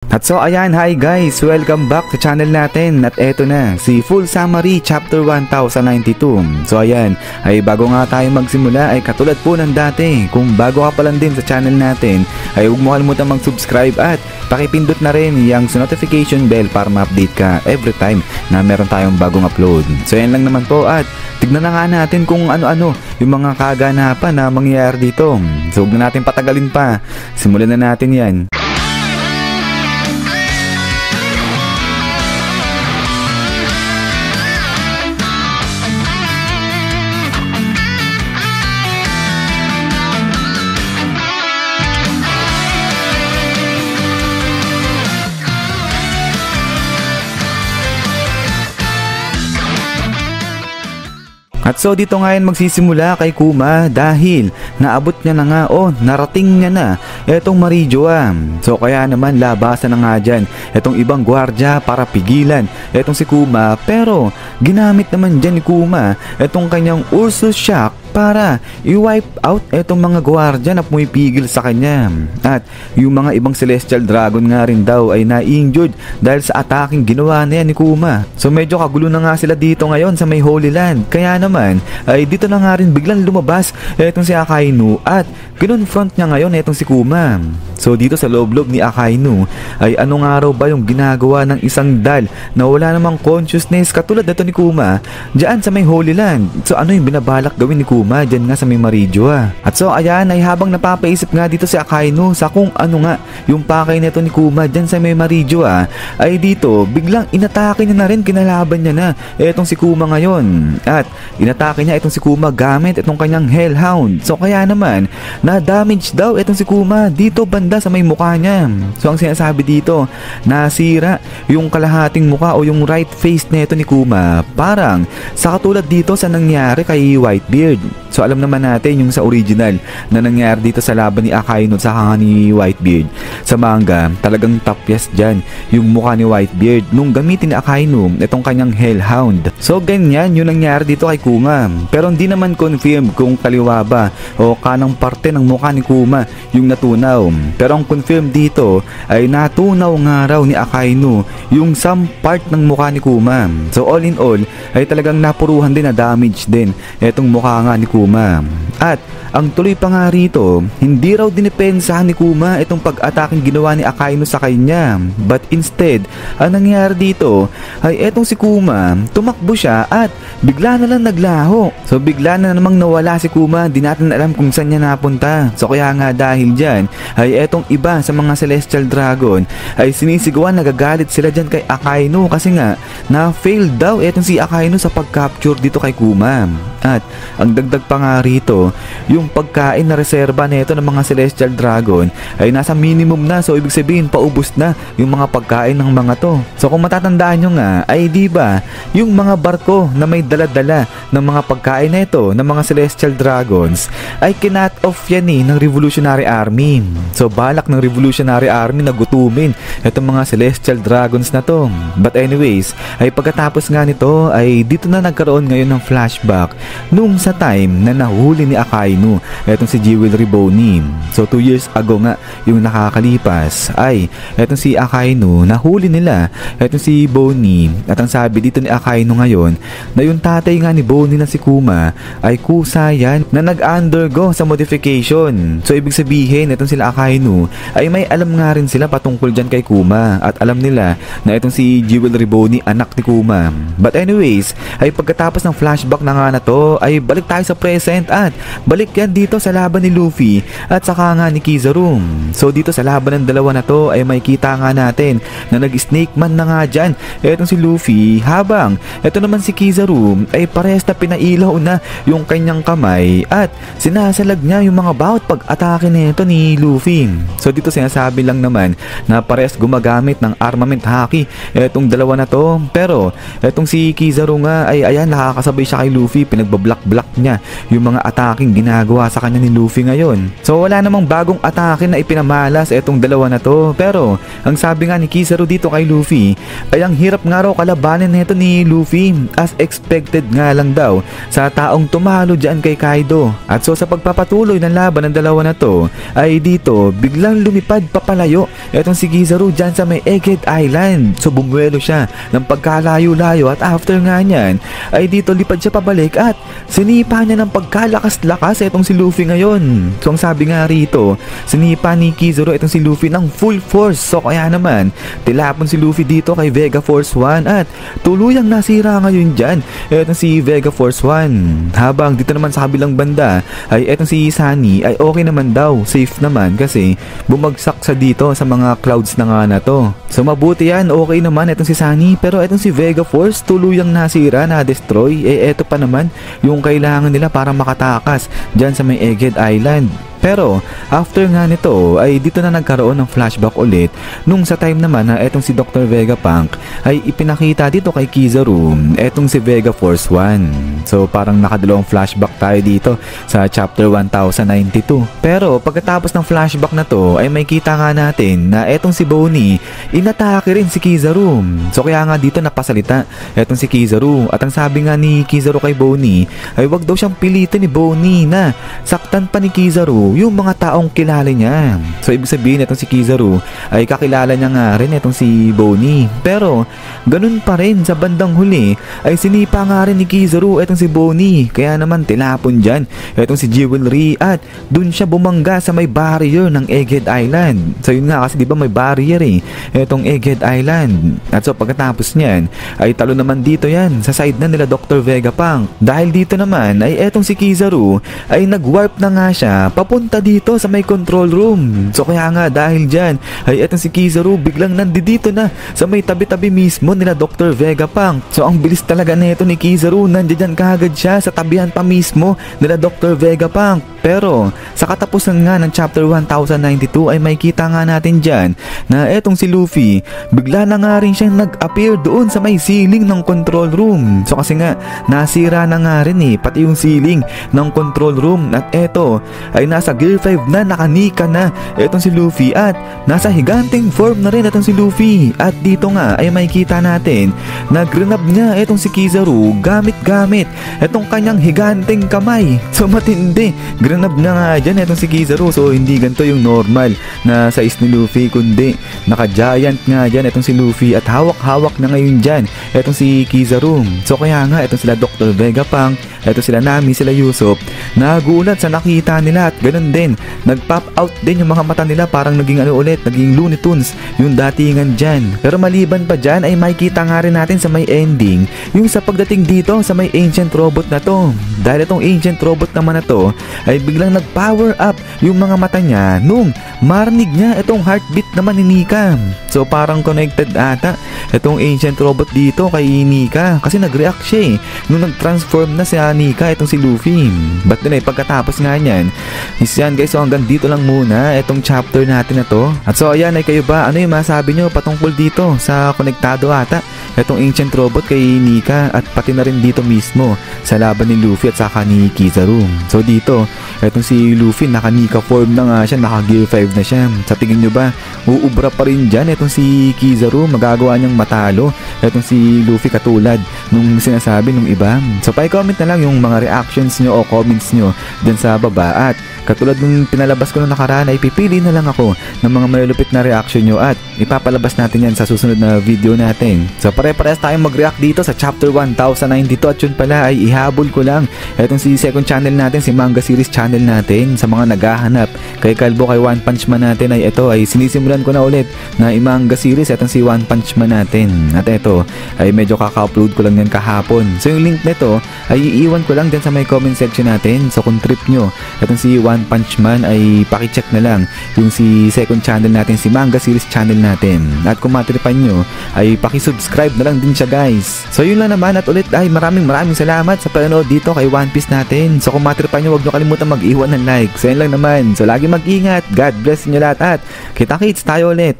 At so ayan, hi guys, welcome back sa channel natin. At eto na, si Full Summary Chapter 1092. So ayan, ay bago nga tayo magsimula ay katulad po ng dati, kung bago ka pa lang din sa channel natin ay huwag mo kalimutan mag-subscribe at pakipindot na rin yung notification bell para ma-update ka every time na meron tayong bagong upload. So ayan lang naman po at tignan na nga natin kung ano-ano yung mga kaganapan na mangyayari dito. So huwag na natin patagalin pa, simulan na natin yan. At so dito ngayon magsisimula kay Kuma dahil naabot niya na nga o narating niya na etong Marijoa. So kaya naman labasan na nga dyan etong ibang gwardya para pigilan etong si Kuma, pero ginamit naman dyan ni Kuma etong kanyang Ursus Shock para i-wipe out etong mga gwardya na pumipigil sa kanya. At yung mga ibang Celestial Dragon nga rin daw ay na-injured dahil sa ataking ginawa na yan ni Kuma. So medyo kagulo na nga sila dito ngayon sa may Holy Land. Kaya naman ay dito na nga rin biglang lumabas etong si Akainu at kinonfront niya ngayon etong si Kuma. So dito sa loob-loob ni Akainu ay ano nga raw ba yung ginagawa ng isang dal na wala namang consciousness katulad nito ni Kuma dyan sa may Holy Land. So ano yung binabalak gawin ni Kuma dyan nga sa may Marijoa? At so ayan ay habang napapaisip nga dito si Akainu sa kung ano nga yung pakay nito ni Kuma dyan sa may Marijoa, ay dito biglang inatake niya na rin, kinalaban niya na etong si Kuma ngayon. At inatake niya itong si Kuma gamit itong kanyang Hellhound. So kaya naman na-damage daw itong si Kuma dito banda sa may mukha niya. So ang sinasabi dito, nasira yung kalahating mukha o yung right face nito ni Kuma, parang sa katulad dito sa nangyari kay Whitebeard. So alam naman natin yung sa original na nangyari dito sa laban ni Akainu sa kanga ni Whitebeard. Sa manga, talagang tapyas dyan yung mukha ni Whitebeard nung gamitin ni Akainu itong kanyang Hellhound. So ganyan yung nangyari dito kay Kuma, pero hindi naman confirm kung kaliwa ba o kanang parte ng mukha ni Kuma yung natunaw. Pero ang confirm dito ay natunaw nga raw ni Akainu yung some part ng mukha ni Kuma. So all in all ay talagang napuruhan din na damage din etong mukha nga ni Kuma. At ang tuloy pa nga rito, hindi raw dinipensahan ni Kuma itong pag-ataking ginawa ni Akainu sa kanya, but instead ang nangyari dito ay etong si Kuma, tumakbo siya at bigla na lang naglaho. So bigla na namang nawala si Kuma, di natin alam kung saan niya napunta. So kaya nga dahil dyan ay etong iba sa mga Celestial Dragon ay sinisigawan, nagagalit sila dyan kay Akainu kasi nga na-fail daw etong si Akainu sa pag-capture dito kay Kuma. At ang dagdag pa nga rito, yung pagkain na reserba nito ng mga Celestial Dragon ay nasa minimum na. So ibig sabihin paubos na yung mga pagkain ng mga to. So kung matatandaan nyo nga ay diba yung mga barko na may dala-dala ng mga pagkain na ito ng mga Celestial Dragons ay kinat off yan ng Revolutionary Army. So balak ng Revolutionary Army na gutumin itong mga Celestial Dragons na to. But anyways, ay pagkatapos nga nito ay dito na nagkaroon ngayon ng flashback nung sa time na nahuli ni Akainu etong si Jewelry Bony. So 2 years ago nga yung nakakalipas ay etong si Akainu nahuli nila etong si Bony. At ang sabi dito ni Akainu ngayon na yung tatay nga ni Bony na si Kuma ay kusa yan na nag-undergo sa modification. So ibig sabihin etong sila Akainu ay may alam nga rin sila patungkol dyan kay Kuma at alam nila na itong si Jewelry Bony anak ni Kuma. But anyways ay pagkatapos ng flashback na nga na to ay balik tayo sa present at balik yan dito sa laban ni Luffy at saka nga ni Kizaru. So dito sa laban ng dalawa na to ay may kita nga natin na nag-snake man na nga dyan etong si Luffy, habang eto naman si Kizaru ay parehas na pinailaw na yung kanyang kamay at sinasalag niya yung mga bawat pag-atake nito ni Luffy. So dito sinasabi lang naman na parehas gumagamit ng armament haki etong dalawa na to, pero etong si Kizaru nga ay ayan nakakasabay siya kay Luffy, pinagbablock niya yung mga ataking ginagawa sa kanya ni Luffy ngayon. So wala namang bagong atake na ipinamalas etong dalawa na to, pero ang sabi nga ni Kizaru dito kay Luffy ay ang hirap nga raw kalabanin nito ni Luffy, as expected nga lang daw sa taong tumalo dyan kay Kaido. At so sa pagpapatuloy ng laban ng dalawa na to ay ay dito biglang lumipad papalayo etong si Kizaru dyan sa may Egghead Island. So bumuelo siya ng pagkalayo-layo at after nga niyan ay dito lipad siya pabalik at sinipa niya ng pagkalakas-lakas etong si Luffy ngayon. So ang sabi nga rito, sinipa ni Kizaru etong si Luffy ng full force. So kaya naman tilapon si Luffy dito kay Vega Force 1 at tuluyang nasira ngayon dyan etong si Vega Force 1. Habang dito naman sa kabilang banda ay etong si Sunny ay okay naman daw, safe naman kasi bumagsak sa dito sa mga clouds na nga na to. So mabuti yan, okay naman etong si Sunny, pero etong si Vega Force tuluyang nasira, na-destroy. Eto pa naman yung kailangan nila para makatakas dyan sa may Egghead Island. Pero after nga nito ay dito na nagkaroon ng flashback ulit nung sa time naman na etong si Dr. Vegapunk ay ipinakita dito kay Kizaru etong si Vega Force 1. So parang nakadalawang flashback tayo dito sa chapter 1092. Pero pagkatapos ng flashback na to ay may kita nga natin na etong si Bonnie inatake rin si Kizaru. So kaya nga dito napasalita etong si Kizaru at ang sabi nga ni Kizaru kay Bonnie ay wag daw siyang pilitin ni Bonnie na saktan pa ni Kizaru yung mga taong kilala niya. So ibig sabihin itong si Kizaru ay kakilala niya nga rin itong si Bonnie. Pero ganun pa rin sa bandang huli ay sinipa nga rin ni Kizaru itong si Bonnie. Kaya naman tilapon dyan itong si Jewelry at dun siya bumangga sa may barrier ng Egghead Island. So yun nga kasi diba may barrier itong Egghead Island. At so pagkatapos niyan ay talo naman dito yan sa side na nila Dr. Vegapunk. Dahil dito naman ay etong si Kizaru ay nag-warp na nga siya papunta dito sa may control room. So kaya nga dahil dyan ay etong si Kizaru biglang nandito na sa may tabi-tabi mismo nila Dr. Vegapunk. So ang bilis talaga nito ni Kizaru, nandiyan kaagad siya sa tabihan pa mismo nila Dr. Vegapunk. Pero sa katapusan nga ng chapter 1092 ay may kita nga natin dyan na etong si Luffy bigla na nga rin siyang nag-appear doon sa may ceiling ng control room. So kasi nga nasira na nga rin pati yung ceiling ng control room at eto ay nasa Gear 5 na, nakanika na etong si Luffy at nasa higanting form na rin etong si Luffy. At dito nga ay makikita natin na grinab niya etong si Kizaru gamit etong kanyang higanting kamay. So matindi, grinab na nga dyan etong si Kizaru. So hindi ganito yung normal na size ni Luffy kundi naka-giant nga dyan etong si Luffy at hawak-hawak na ngayon dyan etong si Kizaru. So kaya nga etong sila Dr. Vegapunk, etong sila Nami, sila Usopp nagulat sa nakita nila at ganun din nag-pop out din yung mga mata nila, parang naging naging Looney Tunes yung datingan dyan. Pero maliban pa dyan ay makikita nga rin natin sa may ending yung sa pagdating dito sa may ancient robot na to. Dahil itong ancient robot naman na to ay biglang nag-power up yung mga mata niya nung marinig niya itong heartbeat naman ni Nika. So parang connected ata itong ancient robot dito kay Nika kasi nag-react siya nung nag-transform na si Nika itong si Luffy. But din pagkatapos nga niyan is yan guys, so hanggang dito lang muna itong chapter natin na to. At so ayan ay kayo ba, ano yung masabi nyo patungkol dito sa konektado ata itong ancient robot kay Nika at pati na rin dito mismo sa laban ni Luffy at saka ni Kizaru. So dito itong si Luffy naka-Nika form na nga siya, naka-Gear 5 na siya. Sa tingin nyo ba uubra pa rin dyan itong si Kizaru, magagawa niyang matalo itong si Luffy katulad nung sinasabi nung iba? So pa-comment na lang yung mga reactions nyo o comments nyo dyan sa baba. At katulad nung pinalabas ko nung nakaraan ay pipili na lang ako ng mga malulupit na reaction nyo at ipapalabas natin yan sa susunod na video natin. So pare-parehas tayong mag-react dito sa chapter 1092 at yun pala ay ihabol ko lang etong si second channel natin, si Manga Series channel natin. Sa mga naghahanap kay Kalbo, kay One Punch Man natin ay ito ay sinisimulan ko na ulit na i-manga series etong si One Punch Man natin. At ito ay medyo kaka-upload ko lang yan kahapon. So yung link nito ay iiwan ko lang dyan sa may comment section natin. So kung trip nyo etong si One Punch Man ay pakicheck na lang yung si second channel natin, si Manga Series channel natin. At kung matripan nyo ay pakisubscribe na lang din siya guys. So yun lang naman at ulit ay maraming salamat sa panonood dito kay One Piece natin. So kung matripan nyo, huwag nyo kalimutan mag-iwan ng like. So yun lang naman. So lagi mag-ingat. God bless nyo lahat at kita-kits tayo ulit.